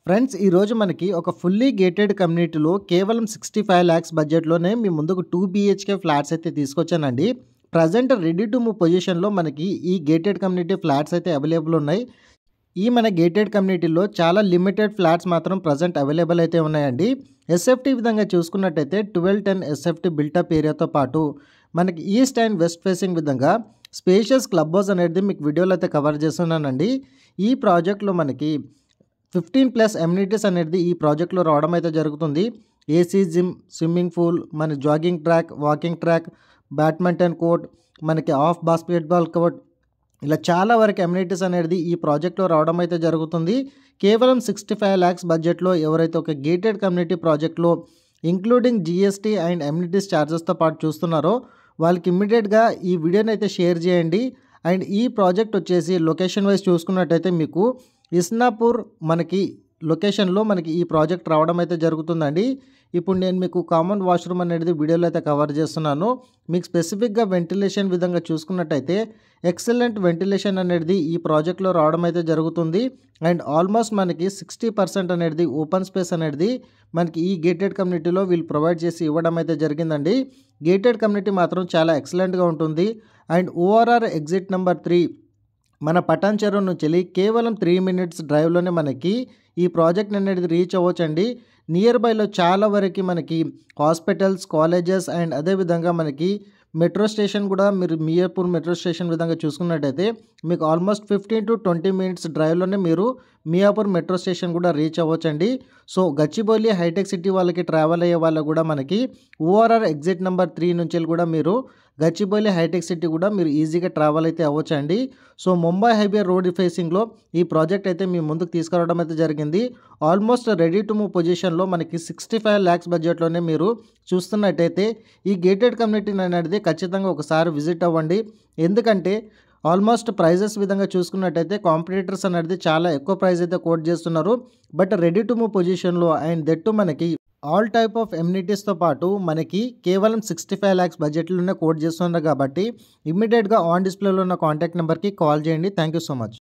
Friends ఈరోజు మనకి ఒక ఫుల్లీ గేటెడ్ కమ్యూనిటీలో కేవలం 65 లాక్స్ బడ్జెట్లోనే మీ ముందుకు 2 BHK ఫ్లాట్స్ అయితే తీసుకొచ్చానండి. ప్రజెంట్ రెడీ టు మూవ్ పొజిషన్లో మనకి ఈ గేటెడ్ కమ్యూనిటీ ఫ్లాట్స్ అయితే అవైలబుల్ ఉన్నాయి. ఈ మన గేటెడ్ కమ్యూనిటీలో చాలా లిమిటెడ్ ఫ్లాట్స్ మాత్రం ప్రజెంట్ అవైలబుల్ అయితే ఉన్నాయండి. ఎస్ఎఫ్టీ విధంగా చూసుకున్నట్టయితే 1210 ఎస్ఎఫ్టీ బిల్టప్ ఏరియాతో పాటు మనకి ఈస్ట్ అండ్ వెస్ట్ ఫేసింగ్ విధంగా స్పేషియస్ క్లబ్ హౌస్ అనేది మీకు వీడియోలో అయితే కవర్ చేస్తున్నానండి. ఈ ప్రాజెక్ట్లో మనకి 15+ ఎమ్యూనిటీస్ అనేది ఈ ప్రాజెక్ట్లో రావడం అయితే జరుగుతుంది. ఏసీ జిమ్, స్విమ్మింగ్ పూల్, మన jogging track, walking track, badminton court, మనకి ఆఫ్ బాస్కెట్బాల్ కోర్ట్, ఇలా చాలా వరకు ఎమ్యూనిటీస్ అనేది ఈ ప్రాజెక్ట్లో రావడం అయితే జరుగుతుంది. కేవలం 65 లాక్స్ బడ్జెట్లో ఎవరైతే ఒక గేటెడ్ కమ్యూనిటీ ప్రాజెక్ట్లో ఇంక్లూడింగ్ జిఎస్టీ అండ్ ఎమ్యూనిటీస్ ఛార్జెస్తో పాటు చూస్తున్నారో వాళ్ళకి ఇమ్మీడియట్గా ఈ వీడియోని అయితే షేర్ చేయండి. అండ్ ఈ ప్రాజెక్ట్ వచ్చేసి లొకేషన్ వైజ్ చూసుకున్నట్టయితే మీకు ఇస్నాపూర్ మనకి లొకేషన్లో మనకి ఈ ప్రాజెక్ట్ రావడం అయితే జరుగుతుందండి. ఇప్పుడు నేను మీకు కామన్ వాష్రూమ్ అనేది వీడియోలో అయితే కవర్ చేస్తున్నాను. మీకు స్పెసిఫిక్గా వెంటిలేషన్ విధంగా చూసుకున్నట్టయితే ఎక్సలెంట్ వెంటిలేషన్ అనేది ఈ ప్రాజెక్ట్లో రావడం అయితే జరుగుతుంది. అండ్ ఆల్మోస్ట్ మనకి 60% అనేది ఓపెన్ స్పేస్ అనేది మనకి ఈ గేటెడ్ కమ్యూనిటీలో వీళ్ళు ప్రొవైడ్ చేసి ఇవ్వడం అయితే జరిగిందండి. గేటెడ్ కమ్యూనిటీ మాత్రం చాలా ఎక్సలెంట్గా ఉంటుంది. అండ్ ఓఆర్ఆర్ ఎగ్జిట్ నెంబర్ 3 మన పటాన్ చెరువు నుంచి వెళ్ళి కేవలం 3 మినిట్స్ డ్రైవ్లోనే మనకి ఈ ప్రాజెక్ట్ అనేది రీచ్ అవ్వచ్చండి. నియర్ బైలో చాలా వరకు మనకి హాస్పిటల్స్, కాలేజెస్ అండ్ అదేవిధంగా మనకి మెట్రో స్టేషన్ కూడా మీరు మియాపూర్ మెట్రో స్టేషన్ విధంగా చూసుకున్నట్టయితే మీకు ఆల్మోస్ట్ 15 to 20 మినిట్స్ డ్రైవ్లోనే మీరు మియాపూర్ మెట్రో స్టేషన్ కూడా రీచ్ అవ్వచ్చండి. సో గచ్చిబౌలి హైటెక్ సిటీ వాళ్ళకి ట్రావెల్ అయ్యే వాళ్ళకు కూడా మనకి ఓఆర్ఆర్ ఎగ్జిట్ నెంబర్ 3 నుంచి కూడా మీరు గచ్చిబౌలి హైటెక్ సిటీ కూడా మీరు ఈజీగా ట్రావెల్ అయితే అవ్వచ్చండి. సో ముంబై హైవే రోడ్ ఫేసింగ్లో ఈ ప్రాజెక్ట్ అయితే మీ ముందుకు తీసుకురావడం అయితే జరిగింది. ఆల్మోస్ట్ రెడీ టు మూవ్ పొజిషన్లో మనకి 65 లాక్స్ బడ్జెట్లోనే మీరు చూస్తున్నట్టయితే ఈ గేటెడ్ కమ్యూనిటీని అనేది ఖచ్చితంగా ఒకసారి విజిట్ అవ్వండి. ఎందుకంటే ఆల్మోస్ట్ ప్రైజెస్ విధంగా చూసుకున్నట్టయితే కాంపిటీటర్స్ అనేది చాలా ఎక్కువ ప్రైస్ అయితే కోట్ చేస్తున్నారు. బట్ రెడీ టు మూవ్ పొజిషన్లో అండ్ దట్టు మనకి ఆల్ టైప్ ఆఫ్ ఎమ్యూనిటీస్తో పాటు మనకి కేవలం 65 లాక్స్ బడ్జెట్లోనే కోట్ చేస్తున్నారు. కాబట్టి ఇమ్మీడియట్గా ఆన్ డిస్ప్లేలో ఉన్న కాంటాక్ట్ నెంబర్కి కాల్ చేయండి. Thank you so much.